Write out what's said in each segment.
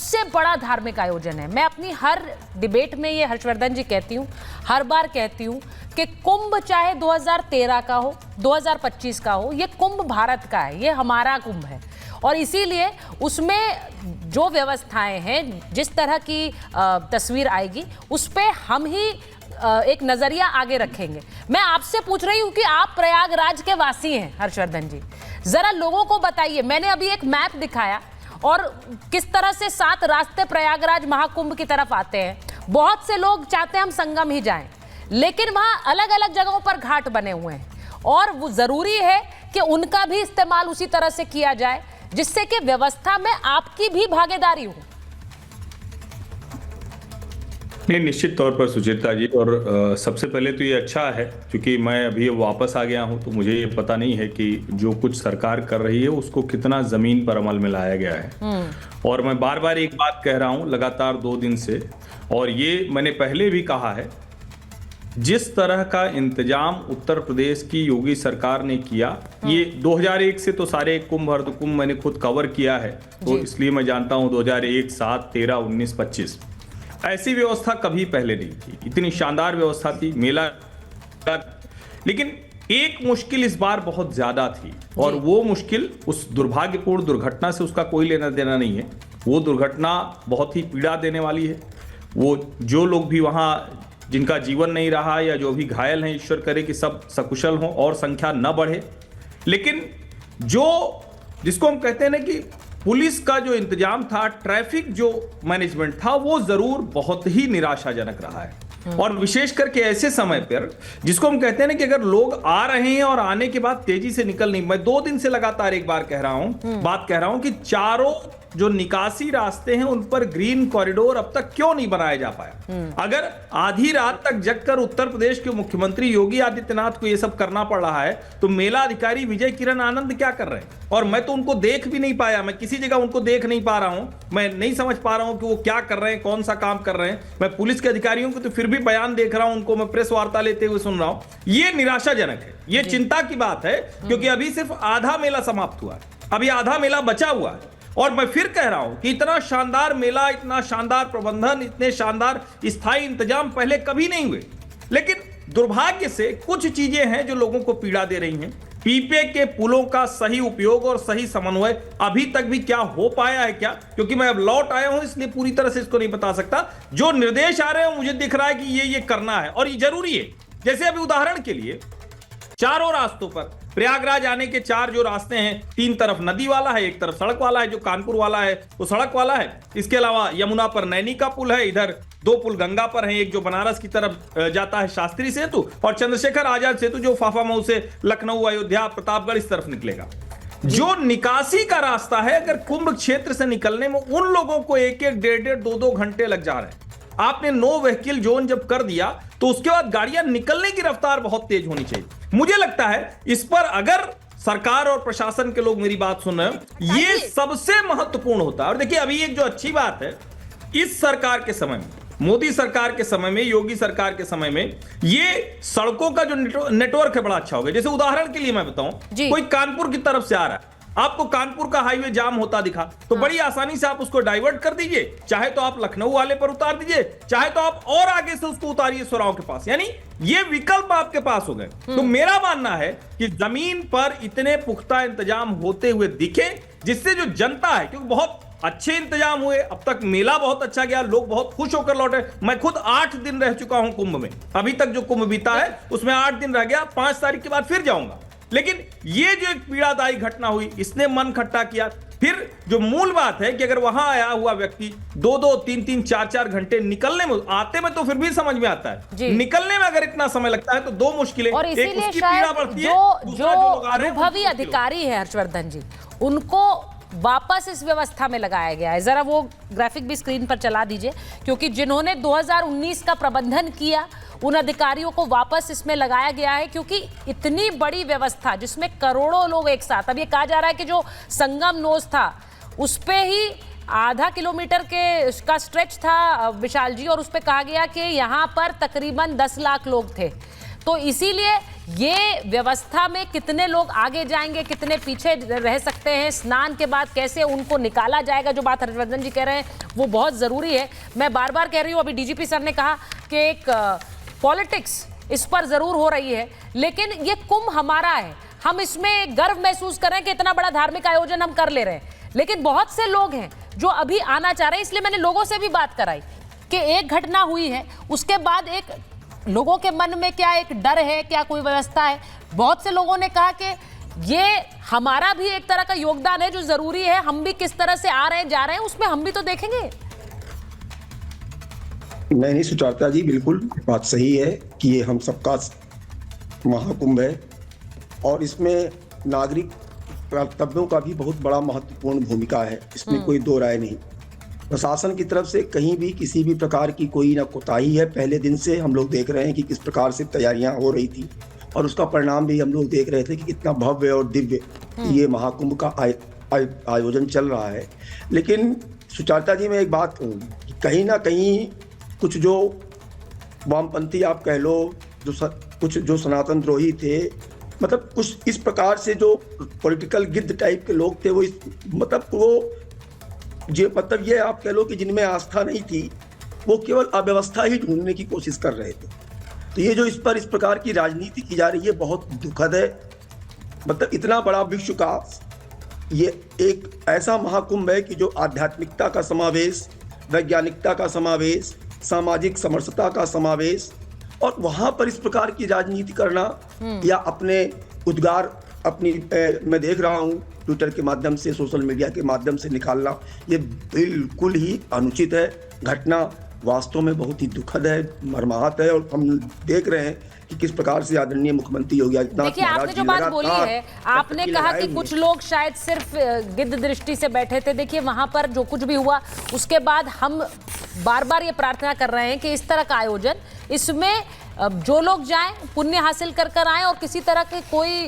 सबसे बड़ा धार्मिक आयोजन है। मैं अपनी हर डिबेट में ये हर्षवर्धन जी कहती हूँ, हर बार कहती हूँ कि कुंभ चाहे 2013 का हो, 2025 का हो, ये कुंभ भारत का है, ये हमारा कुंभ है। और इसीलिए उसमें जो व्यवस्थाएं हैं, जिस तरह की तस्वीर आएगी, उस पर हम ही एक नजरिया आगे रखेंगे। मैं आपसे पूछ रही हूं कि आप प्रयागराज के वासी हैं हर्षवर्धन जी, जरा लोगों को बताइए। मैंने अभी एक मैप दिखाया और किस तरह से 7 रास्ते प्रयागराज महाकुंभ की तरफ आते हैं। बहुत से लोग चाहते हैं हम संगम ही जाएं, लेकिन वहां अलग अलग जगहों पर घाट बने हुए हैं और वो जरूरी है कि उनका भी इस्तेमाल उसी तरह से किया जाए जिससे कि व्यवस्था में आपकी भी भागीदारी हो। नहीं, निश्चित तौर पर सुचेता जी, और सबसे पहले तो ये अच्छा है क्योंकि मैं अभी वापस आ गया हूं, तो मुझे ये पता नहीं है कि जो कुछ सरकार कर रही है उसको कितना जमीन पर अमल में लाया गया है। और मैं बार बार एक बात कह रहा हूं लगातार 2 दिन से, और ये मैंने पहले भी कहा है, जिस तरह का इंतजाम उत्तर प्रदेश की योगी सरकार ने किया, ये 2001 से तो सारे कुंभ अर्ध कुंभ मैंने खुद कवर किया है, तो इसलिए मैं जानता हूं 2001, 7, 13, 19, 25 ऐसी व्यवस्था कभी पहले नहीं थी। इतनी शानदार व्यवस्था थी मेला, लेकिन एक मुश्किल इस बार बहुत ज्यादा थी, और वो मुश्किल उस दुर्भाग्यपूर्ण दुर्घटना से उसका कोई लेना देना नहीं है। वो दुर्घटना बहुत ही पीड़ा देने वाली है। वो जो लोग भी वहां जिनका जीवन नहीं रहा या जो भी घायल हैं, ईश्वर करे कि सब सकुशल हों और संख्या न बढ़े। लेकिन जो जिसको हम कहते हैं ना कि पुलिस का जो इंतजाम था, ट्रैफिक जो मैनेजमेंट था, वो जरूर बहुत ही निराशाजनक रहा है। और विशेष करके ऐसे समय पर जिसको हम कहते हैं ना कि अगर लोग आ रहे हैं और आने के बाद तेजी से निकल नहीं, मैं 2 दिन से लगातार एक बात कह रहा हूं कि चारों जो निकासी रास्ते हैं उन पर ग्रीन कॉरिडोर अब तक क्यों नहीं बनाया जा पाया। अगर आधी रात तक जगकर उत्तर प्रदेश के मुख्यमंत्री योगी आदित्यनाथ को यह सब करना पड़ रहा है, तो मेला अधिकारी विजय किरण आनंद क्या कर रहे हैं? और मैं तो उनको देख भी नहीं पाया, मैं किसी जगह उनको देख नहीं पा रहा हूं, मैं नहीं समझ पा रहा हूं कि वो क्या कर रहे हैं, कौन सा काम कर रहे हैं। मैं पुलिस के अधिकारियों को तो फिर भी बयान देख रहा हूं, उनको मैं प्रेस वार्ता लेते हुए सुन रहा हूं। ये निराशाजनक है, ये चिंता की बात है, क्योंकि अभी सिर्फ आधा मेला समाप्त हुआ है, अभी आधा मेला बचा हुआ है। और मैं फिर कह रहा हूं कि इतना शानदार मेला, इतना शानदार प्रबंधन, इतने शानदार स्थायी इंतजाम पहले कभी नहीं हुए। लेकिन दुर्भाग्य से कुछ चीजें हैं जो लोगों को पीड़ा दे रही हैं। पीपे के पुलों का सही उपयोग और सही समन्वय अभी तक भी क्या हो पाया है क्या? क्योंकि मैं अब लौट आया हूं, इसलिए पूरी तरह से इसको नहीं बता सकता। जो निर्देश आ रहे हैं मुझे दिख रहा है कि ये करना है और ये जरूरी है। जैसे अभी उदाहरण के लिए चारों रास्तों पर प्रयागराज आने के 4 जो रास्ते हैं, 3 तरफ नदी वाला है, एक तरफ सड़क वाला है। जो कानपुर वाला है वो सड़क वाला है। इसके अलावा यमुना पर नैनी का पुल है, इधर 2 पुल गंगा पर हैं, एक जो बनारस की तरफ जाता है शास्त्री सेतु, और चंद्रशेखर आजाद सेतु जो फाफामऊ से लखनऊ, अयोध्या, प्रतापगढ़ इस तरफ निकलेगा। जो निकासी का रास्ता है, अगर कुंभ क्षेत्र से निकलने में उन लोगों को 1-1, 1.5, 2-2 घंटे लग जा रहे हैं। आपने नो व्हीकल जोन जब कर दिया तो उसके बाद गाड़ियां निकलने की रफ्तार बहुत तेज होनी चाहिए। मुझे लगता है इस पर अगर सरकार और प्रशासन के लोग मेरी बात सुन रहे हो, ये सबसे महत्वपूर्ण होता है। और देखिए, अभी एक जो अच्छी बात है, इस सरकार के समय में, मोदी सरकार के समय में, योगी सरकार के समय में, ये सड़कों का जो नेटवर्क है बड़ा अच्छा हो गया। जैसे उदाहरण के लिए मैं बताऊं, कोई कानपुर की तरफ से आ रहा है, आपको कानपुर का हाईवे जाम होता दिखा, तो बड़ी आसानी से आप उसको डाइवर्ट कर दीजिए। चाहे तो आप लखनऊ वाले पर उतार दीजिए, चाहे तो आप और आगे से उसको उतारिए सुराव के पास, यानी ये विकल्प आपके पास हो गए। तो मेरा मानना है कि जमीन पर इतने पुख्ता इंतजाम होते हुए दिखे, जिससे जो जनता है, क्योंकि बहुत अच्छे इंतजाम हुए, अब तक मेला बहुत अच्छा गया, लोग बहुत खुश होकर लौटे। मैं खुद 8 दिन रह चुका हूं कुंभ में, अभी तक जो कुंभ बीता है उसमें 8 दिन रह गया, 5 तारीख के बाद फिर जाऊंगा। लेकिन ये जो एक पीड़ादायी घटना हुई, इसने मन खट्टा किया। फिर जो मूल बात है कि अगर वहां आया हुआ व्यक्ति 2-2, 3-3, 4-4 घंटे निकलने में, आते में तो फिर भी समझ में आता है, निकलने में अगर इतना समय लगता है तो 2 मुश्किलें, और इसीलिए एक उसकी पीड़ा बढ़ती है, जो अनुभवी अधिकारी है हर्षवर्धन जी, उनको वापस इस व्यवस्था में लगाया गया है। जरा वो ग्राफिक भी स्क्रीन पर चला दीजिए, क्योंकि जिन्होंने 2019 का प्रबंधन किया उन अधिकारियों को वापस इसमें लगाया गया है, क्योंकि इतनी बड़ी व्यवस्था जिसमें करोड़ों लोग एक साथ, अब ये कहा जा रहा है कि जो संगम नोज था उस पे ही आधा किलोमीटर का स्ट्रेच था विशाल जी, और उस पे कहा गया कि यहाँ पर तकरीबन 10 लाख लोग थे। तो इसीलिए ये व्यवस्था में कितने लोग आगे जाएंगे, कितने पीछे रह सकते हैं, स्नान के बाद कैसे उनको निकाला जाएगा, जो बात हर्षवर्धन जी कह रहे हैं वो बहुत ज़रूरी है। मैं बार बार कह रही हूँ, अभी डीजीपी सर ने कहा कि एक पॉलिटिक्स इस पर ज़रूर हो रही है, लेकिन ये कुंभ हमारा है, हम इसमें गर्व महसूस कर रहे हैं कि इतना बड़ा धार्मिक आयोजन हम कर ले रहे हैं। लेकिन बहुत से लोग हैं जो अभी आना चाह रहे हैं, इसलिए मैंने लोगों से भी बात कराई कि एक घटना हुई है, उसके बाद एक लोगों के मन में क्या एक डर है, क्या कोई व्यवस्था है। बहुत से लोगों ने कहा कि ये हमारा भी एक तरह का योगदान है जो जरूरी है, हम भी किस तरह से आ रहे हैं जा रहे हैं उसमें हम भी तो देखेंगे। नहीं सुचारता जी, बिल्कुल बात सही है कि ये हम सबका महाकुंभ है और इसमें नागरिक कर्तव्यों का भी बहुत बड़ा महत्वपूर्ण भूमिका है, इसमें कोई दो राय नहीं। प्रशासन की तरफ से कहीं भी किसी भी प्रकार की कोई ना कोताही है। पहले दिन से हम लोग देख रहे हैं कि किस प्रकार से तैयारियां हो रही थी और उसका परिणाम भी हम लोग देख रहे थे कि कितना भव्य और दिव्य ये महाकुंभ का आयोजन चल रहा है। लेकिन सुचारता जी, मैं एक बात कहूँ कि कहीं ना कहीं कुछ जो वामपंथी आप कह लो, कुछ जो सनातन द्रोही थे, मतलब कुछ इस प्रकार से जो पॉलिटिकल गिद्ध टाइप के लोग थे, वो ये आप कह लो कि जिनमें आस्था नहीं थी, वो केवल अव्यवस्था ही ढूंढने की कोशिश कर रहे थे। तो ये जो इस प्रकार की राजनीति की जा रही है, बहुत दुखद है। मतलब इतना बड़ा विश्व का ये एक ऐसा महाकुंभ है कि जो आध्यात्मिकता का समावेश, वैज्ञानिकता का समावेश, सामाजिक समरसता का समावेश, और वहां पर इस प्रकार की राजनीति करना या अपने उद्गार मैं देख रहा हूं ट्विटर के माध्यम से, सोशल मीडिया के माध्यम से निकालना, ये बिल्कुल ही अनुचित है। घटना वास्तव में बहुत ही दुखद है, मर्माहत है, और हम देख रहे हैं कि किस प्रकार से आदरणीय मुख्यमंत्री योगी आदित्यनाथ, देखिए आपने जो बात बोली है, आपने कहा कि कुछ लोग शायद सिर्फ गिद्ध दृष्टि से बैठे थे। देखिए वहां पर जो कुछ भी हुआ उसके बाद हम बार बार ये प्रार्थना कर रहे हैं कि इस तरह का आयोजन, इसमें जो लोग जाएं पुण्य हासिल कर आएं और किसी तरह के कोई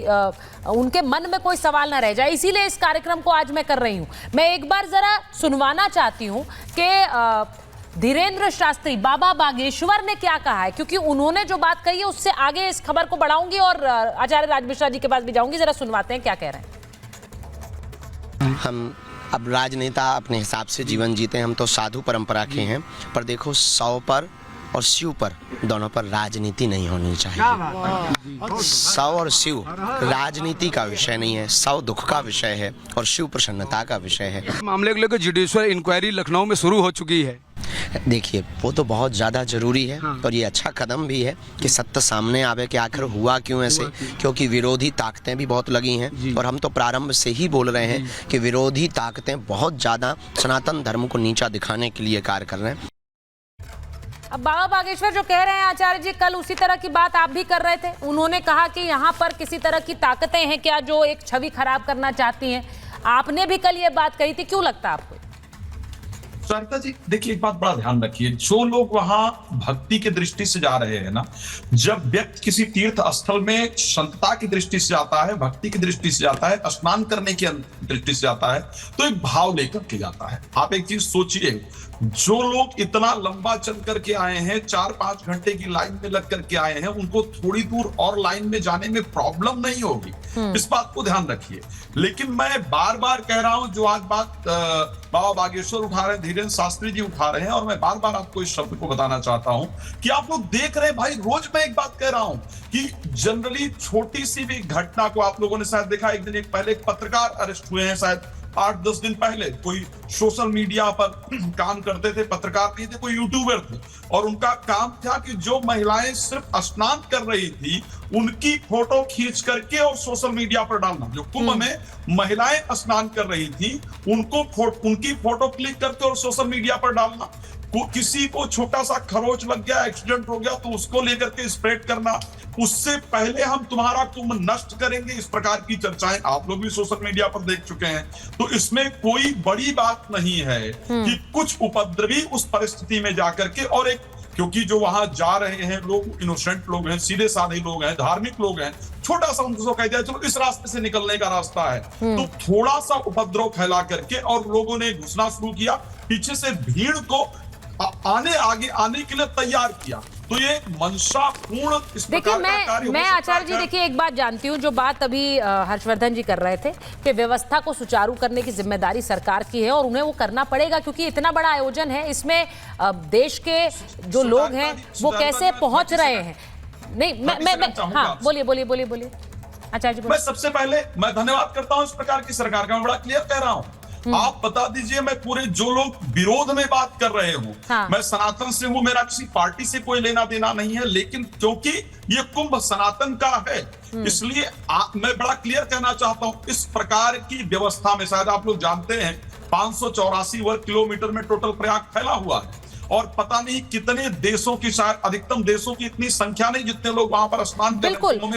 उनके मन में कोई सवाल ना रह जाए। इसीलिए इस कार्यक्रम को आज मैं कर रही हूं। मैं एक बार जरा सुनवाना चाहती हूं कि धीरेन्द्र शास्त्री बाबा बागेश्वर ने क्या कहा है, क्योंकि उन्होंने जो बात कही है उससे आगे इस खबर को बढ़ाऊंगी और आचार्य राज मिश्रा जी के पास भी जाऊंगी। जरा सुनवाते हैं क्या कह रहे हैं। हम अब राजनेता अपने हिसाब से जीवन जीते हैं, हम तो साधु परंपरा के हैं, पर देखो 100 पर और शिव पर, दोनों पर राजनीति नहीं होनी चाहिए। 100 और शिव राजनीति का विषय नहीं है, 100 दुख का विषय है और शिव प्रसन्नता का विषय है। मामले को लेकर जुडिशियल इंक्वायरी लखनऊ में शुरू हो चुकी है। देखिए वो तो बहुत ज़्यादा ज़रूरी है और ये अच्छा कदम भी है कि सत्य सामने आवे कि आखिर हुआ क्यों ऐसे, क्योंकि विरोधी ताकतें भी बहुत लगी हैं और हम तो प्रारंभ से ही बोल रहे हैं कि विरोधी ताकतें बहुत ज़्यादा सनातन धर्म को नीचा दिखाने के लिए कार्य कर रहे हैं। अब बाबा बागेश्वर जो कह रहे हैं आचार्य जी, कल उसी तरह की बात आप भी कर रहे थे। उन्होंने कहा कि यहाँ पर किसी तरह की ताकतें हैं क्या जो एक छवि खराब करना चाहती हैं। आपने भी कल ये बात कही थी, क्यों लगता है आपको? सुचारिता जी, देखिए एक बात बड़ा ध्यान रखिए, जो लोग वहां भक्ति की दृष्टि से जा रहे हैं ना, जब व्यक्ति किसी तीर्थ स्थल में संतता की दृष्टि से जाता है, भक्ति की दृष्टि से जाता है, स्नान करने की दृष्टि से जाता है, तो एक भाव लेकर के जाता है। आप एक चीज सोचिए, जो लोग इतना लंबा चल करके आए हैं, 4-5 घंटे की लाइन में लग करके आए हैं, उनको थोड़ी दूर और लाइन में जाने में प्रॉब्लम नहीं होगी, इस बात को ध्यान रखिए। लेकिन मैं बार बार कह रहा हूं, जो आज बात बाबा बागेश्वर उठा रहे हैं, धीरेन्द्र शास्त्री जी उठा रहे हैं, और मैं बार बार आपको इस शब्द को बताना चाहता हूं कि आप लोग देख रहे हैं भाई, रोज मैं एक बात कह रहा हूं कि जनरली छोटी सी भी घटना को आप लोगों ने शायद देखा, एक दिन पहले एक पत्रकार अरेस्ट हुए हैं, शायद 8-10 दिन पहले, कोई सोशल मीडिया पर काम करते थे, पत्रकार नहीं थे, कोई यूट्यूबर थे, और उनका काम था कि जो महिलाएं सिर्फ स्नान कर रही थी उनकी फोटो खींच करके और सोशल मीडिया पर डालना। जो कुंभ में महिलाएं स्नान कर रही थी उनकी फोटो क्लिक करके और सोशल मीडिया पर डालना। किसी को छोटा सा खरोच लग गया, एक्सीडेंट हो गया, तो उसको लेकर के स्प्रेड करना, उससे पहले हम तुम्हारा कुंभ नष्ट करेंगे, इस प्रकार की चर्चाएं आप लोग भी सोशल मीडिया पर देख चुके हैं। तो इसमें कोई बड़ी बात नहीं है कि कुछ उपद्रवी उस परिस्थिति में जाकर के, और एक क्योंकि जो वहां जा रहे हैं लोग इनोसेंट लोग हैं, सीधे साधे लोग हैं, धार्मिक लोग हैं, छोटा सा उनको कह दिया चलो इस रास्ते से निकलने का रास्ता है, तो थोड़ा सा उपद्रव फैला करके और लोगों ने घुसना शुरू किया, पीछे से भीड़ को आगे आने के लिए तैयार किया। तो ये मंशापूर्ण इस देखिए प्रकार का कार्य हो मैं सकता आचार्य जी है। देखिए एक बात जानती हूँ, जो बात अभी हर्षवर्धन जी कर रहे थे कि व्यवस्था को सुचारू करने की जिम्मेदारी सरकार की है और उन्हें वो करना पड़ेगा, क्योंकि इतना बड़ा आयोजन है, इसमें देश के जो लोग हैं वो कैसे पहुंच रहे हैं। नहीं मैं हाँ बोलिए आचार्य जी मैं सबसे पहले मैं धन्यवाद करता हूं इस प्रकार की सरकार का, मैं बड़ा क्लियर कह रहा हूं। आप बता दीजिए, मैं पूरे जो लोग विरोध में बात कर रहे हूं, हाँ। मैं सनातन से हूं, मेरा किसी पार्टी से कोई लेना देना नहीं है, लेकिन क्योंकि ये कुंभ सनातन का है इसलिए मैं बड़ा क्लियर कहना चाहता हूं, इस प्रकार की व्यवस्था में शायद आप लोग जानते हैं 584 वर्ग किलोमीटर में टोटल प्रयाग फैला हुआ है और पता नहीं कितने देशों की, शायद अधिकतम देशों की इतनी संख्या नहीं जितने लोग वहां पर स्नान कर रहे हैं। बिल्कुल।